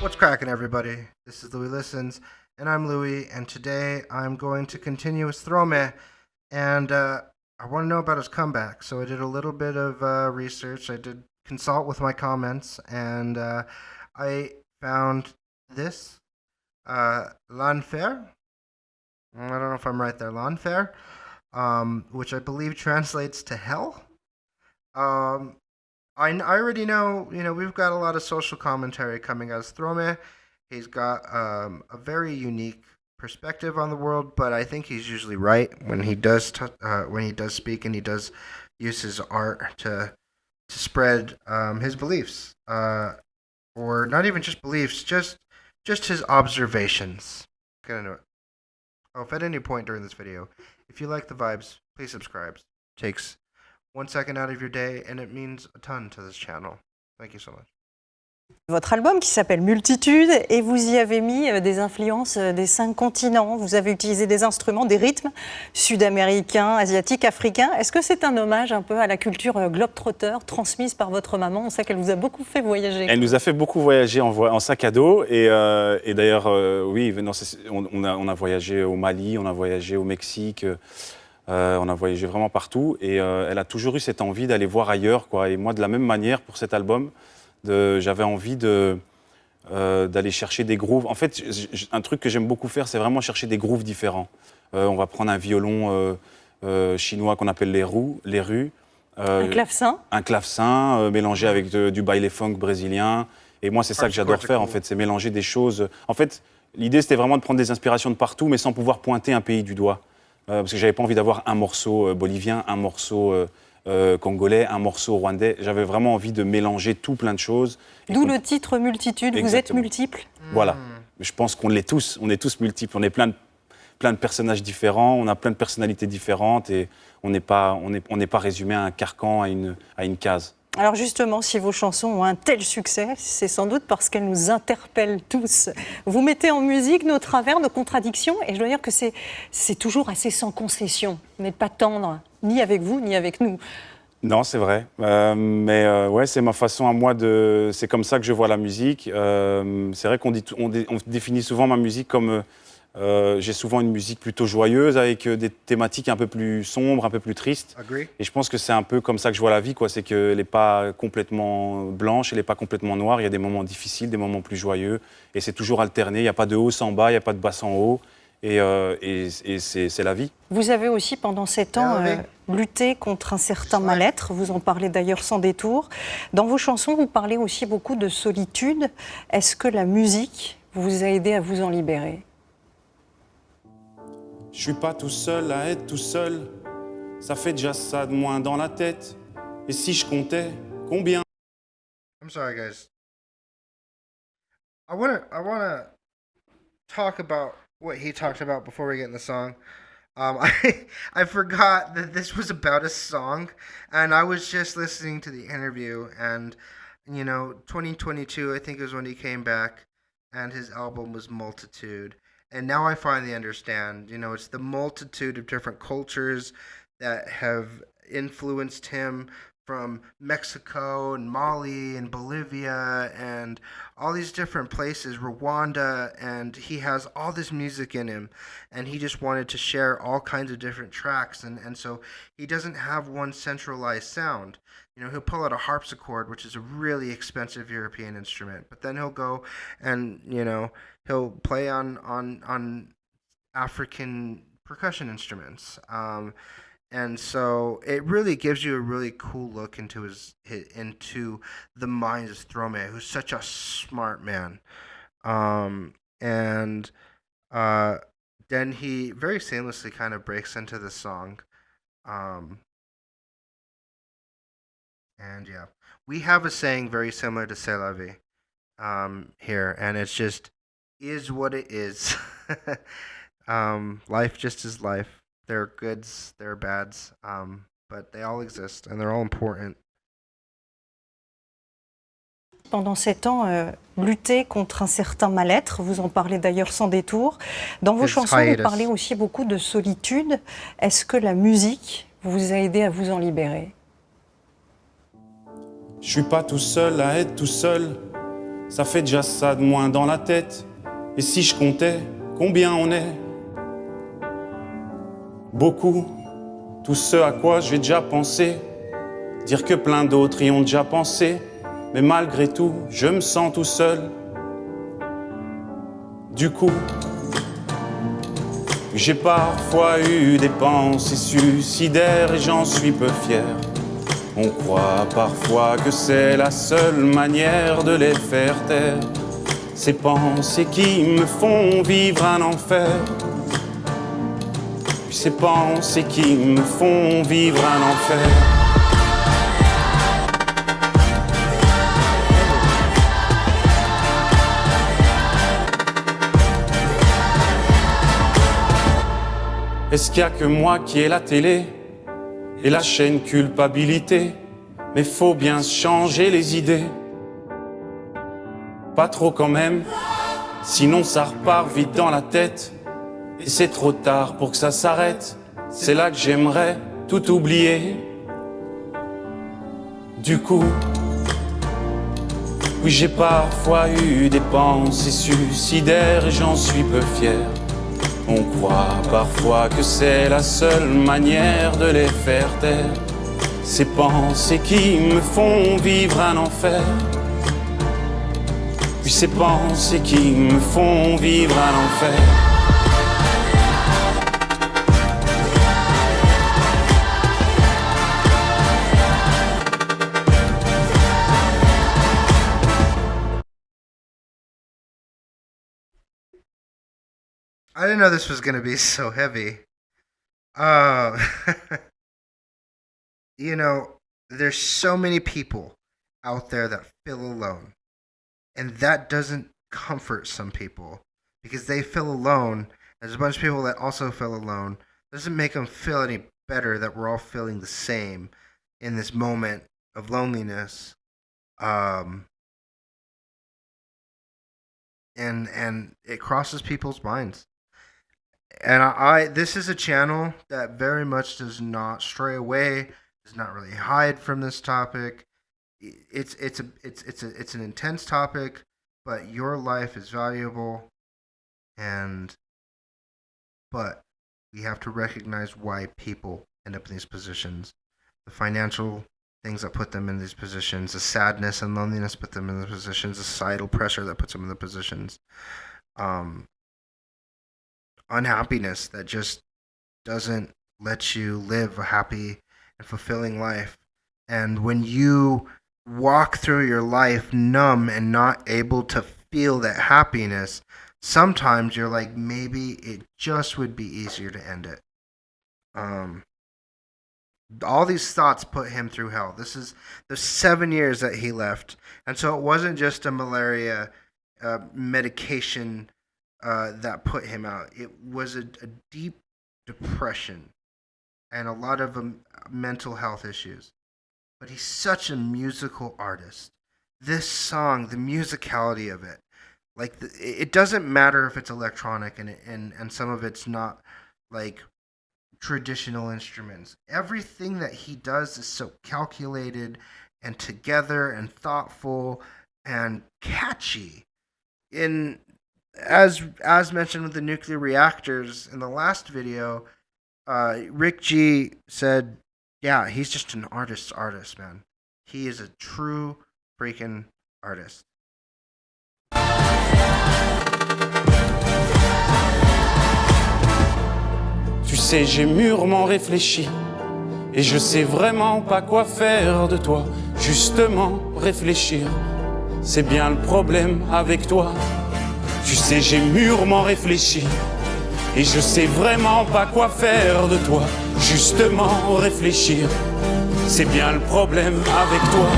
What's cracking, everybody? This is Louie Listens, and I'm Louie, and today I'm going to continue with Stromae, and I want to know about his comeback, so I did a little bit of research. I did consult with my comments, and I found this, L'enfer. I don't know if I'm right there, L'enfer, which I believe translates to hell. Um, I already know, we've got a lot of social commentary coming out of Stromae. He's got a very unique perspective on the world, but I think he's usually right when he does speak, and he does use his art to spread his beliefs, or not even just beliefs, just his observations. Get into it. Oh, if at any point during this video, if you like the vibes, please subscribe. Takes 1 second out of your day, and it means a ton to this channel. Thank you so much. Votre album qui s'appelle Multitude, et vous y avez mis des influences des 5 continents. Vous avez utilisé des instruments, des rythmes sud-américains, asiatiques, africains. Est-ce que c'est un hommage un peu à la culture globe-trotter transmise par votre maman? On sait qu'elle vous a beaucoup fait voyager. Elle nous a fait beaucoup voyager en sac à dos. Et d'ailleurs, oui, on a voyagé au Mali, on a voyagé au Mexique, on a voyagé vraiment partout. Et elle a toujours eu cette envie d'aller voir ailleurs, quoi. Et moi, de la même manière, pour cet album, j'avais envie d'aller chercher des grooves. En fait, un truc que j'aime beaucoup faire, c'est vraiment chercher des grooves différents. On va prendre un violon chinois qu'on appelle les rues. Un clavecin. Un clavecin mélangé avec du baile funk brésilien. Et moi, c'est ça que j'adore faire, en fait, c'est mélanger des choses. En fait, l'idée, c'était vraiment de prendre des inspirations de partout, mais sans pouvoir pointer un pays du doigt. Parce que j'avais pas envie d'avoir un morceau bolivien, un morceau congolais, un morceau rwandais. J'avais vraiment envie de mélanger tout plein de choses. D'où le titre Multitude. Exactement. Vous êtes multiples. Voilà. Je pense qu'on l'est tous. On est tous multiples. On est plein de personnages différents. On a plein de personnalités différentes. Et on n'est pas résumé à un carcan, à une case. Alors justement, si vos chansons ont un tel succès, c'est sans doute parce qu'elles nous interpellent tous. Vous mettez en musique nos travers, nos contradictions, et je dois dire que c'est toujours assez sans concession. Vous n'êtes pas tendre, ni avec vous, ni avec nous. Non, c'est vrai. Mais ouais, c'est ma façon à moi de... C'est comme ça que je vois la musique. C'est vrai qu'on définit souvent ma musique comme... j'ai souvent une musique plutôt joyeuse avec des thématiques un peu plus sombres, un peu plus tristes. Agree. Et je pense que c'est un peu comme ça que je vois la vie, quoi. C'est qu'elle n'est pas complètement blanche, elle n'est pas complètement noire. Il y a des moments difficiles, des moments plus joyeux. Et c'est toujours alterné. Il n'y a pas de haut sans bas, il n'y a pas de bas sans haut. Et c'est la vie. Vous avez aussi, pendant 7 ans, lutté contre un certain mal-être. Vous en parlez d'ailleurs sans détour. Dans vos chansons, vous parlez aussi beaucoup de solitude. Est-ce que la musique vous a aidé à vous en libérer? Je suis pas tout seul à être tout seul. Ça fait déjà ça de moins dans la tête. Et si je comptais, combien? I'm sorry, guys. I wanna talk about what he talked about before we get in the song. I forgot that this was about a song, and I was just listening to the interview, and 2022, I think, is when he came back, and his album was Multitude. And now I finally understand, it's the multitude of different cultures that have influenced him, from Mexico and Mali and Bolivia and all these different places, Rwanda, and he has all this music in him, and he just wanted to share all kinds of different tracks, and so he doesn't have one centralized sound. He'll pull out a harpsichord, which is a really expensive European instrument, but then he'll go and, he'll play on African percussion instruments. And so it really gives you a really cool look into the mind of Stromae, who's such a smart man. And then he very seamlessly kind of breaks into the song. And yeah, we have a saying very similar to C'est la vie here, and it's just is what it is. Life just is life. There are goods, there are bads, but they all exist and they're all important. Pendant 7 ans, lutté contre un certain mal-être. Vous en parlez d'ailleurs sans détour. Dans vos chansons, vous parlez aussi beaucoup de solitude. Est-ce que la musique vous a aidé à vous en libérer? Je suis pas tout seul à être tout seul. ça fait déjà ça de moins dans la tête. Et si je comptais, combien on est? Beaucoup, tout ce à quoi j'ai déjà pensé. Dire que plein d'autres y ont déjà pensé. Mais malgré tout, je me sens tout seul. Du coup, j'ai parfois eu des pensées suicidaires et j'en suis peu fier. On croit parfois que c'est la seule manière de les faire taire. Ces pensées qui me font vivre un enfer. Ces pensées qui me font vivre un enfer. Est-ce qu'il y a que moi qui ai la télé et la chaîne culpabilité? Mais faut bien changer les idées. Pas trop quand même, sinon ça repart vite dans la tête. Et c'est trop tard pour que ça s'arrête. C'est là que j'aimerais tout oublier. Du coup, oui, j'ai parfois eu des pensées suicidaires et j'en suis peu fier. On croit parfois que c'est la seule manière de les faire taire. Ces pensées qui me font vivre un enfer. Puis ces pensées qui me font vivre un enfer. I didn't know this was going to be so heavy. Uh, you know, there's so many people out there that feel alone. And that doesn't comfort some people because they feel alone. There's a bunch of people that also feel alone. It doesn't make them feel any better that we're all feeling the same in this moment of loneliness. And it crosses people's minds. And I this is a channel that very much does not stray away, does not really hide from this topic. It's an intense topic, but your life is valuable, and but we have to recognize why people end up in these positions, the financial things that put them in these positions, the sadness and loneliness put them in the positions, the societal pressure that puts them in the positions, unhappiness that just doesn't let you live a happy and fulfilling life. And when you walk through your life numb and not able to feel that happiness, sometimes you're like, maybe it just would be easier to end it. All these thoughts put him through hell. This is the 7 years that he left. And so it wasn't just a malaria medication that put him out. It was a deep depression and a lot of mental health issues. But he's such a musical artist. This song, the musicality of it, like it doesn't matter if it's electronic and some of it's not like traditional instruments. Everything that he does is so calculated and together and thoughtful and catchy. As mentioned with the nuclear reactors in the last video, Rick G said, yeah, he's just an artist's artist, man. He is a true freaking artist. Tu sais, j'ai mûrement réfléchi et je sais vraiment pas quoi faire de toi. Justement, réfléchir, c'est bien le problème avec toi. Tu sais, j'ai mûrement réfléchi et je sais vraiment pas quoi faire de toi. Justement, réfléchir, c'est bien le problème avec toi.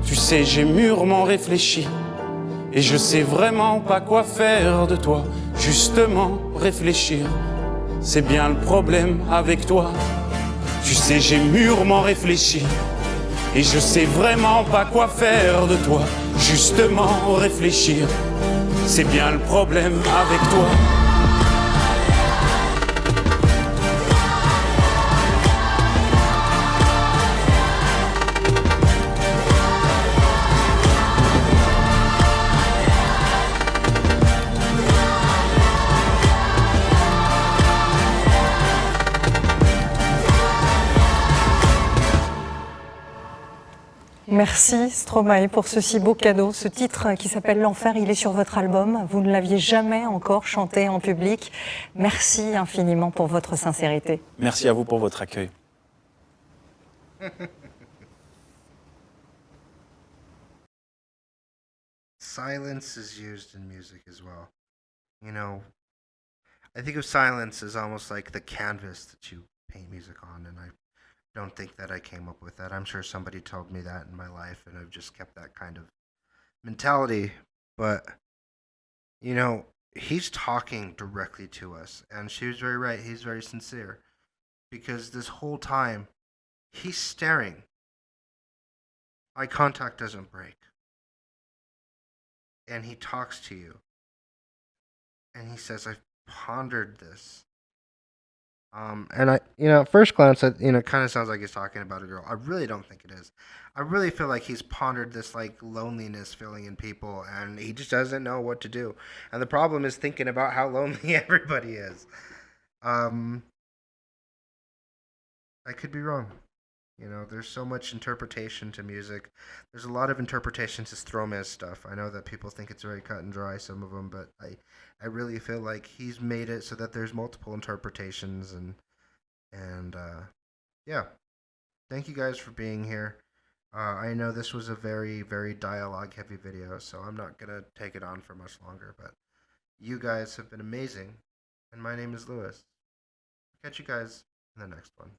Tu sais, j'ai mûrement réfléchi et je sais vraiment pas quoi faire de toi. Justement, réfléchir, c'est bien le problème avec toi. Tu sais, j'ai mûrement réfléchi et je sais vraiment pas quoi faire de toi. Justement, réfléchir, c'est bien le problème avec toi. Merci Stromae pour ce si beau cadeau. Ce titre qui s'appelle L'enfer, il est sur votre album. Vous ne l'aviez jamais encore chanté en public. Merci infiniment pour votre sincérité. Merci à vous pour votre accueil. Silence is used in music as well. You know, I think of silence as almost like the canvas that you paint music on, and I don't think that I came up with that. I'm sure somebody told me that in my life, and I've just kept that kind of mentality. But, you know, he's talking directly to us, and she was very right. He's very sincere because this whole time he's staring. Eye contact doesn't break. And he talks to you. And he says, I've pondered this. And at first glance, it kind of sounds like he's talking about a girl. I really don't think it is. I really feel like he's pondered this like loneliness feeling in people, and he just doesn't know what to do. And the problem is thinking about how lonely everybody is. I could be wrong. There's so much interpretation to music. There's a lot of interpretation to Stromae's stuff. I know that people think it's very cut and dry, some of them, but I really feel like he's made it so that there's multiple interpretations, and yeah. Thank you guys for being here. I know this was a very, very dialogue heavy video, so I'm not gonna take it on for much longer, but you guys have been amazing, and my name is Lewis. Catch you guys in the next one.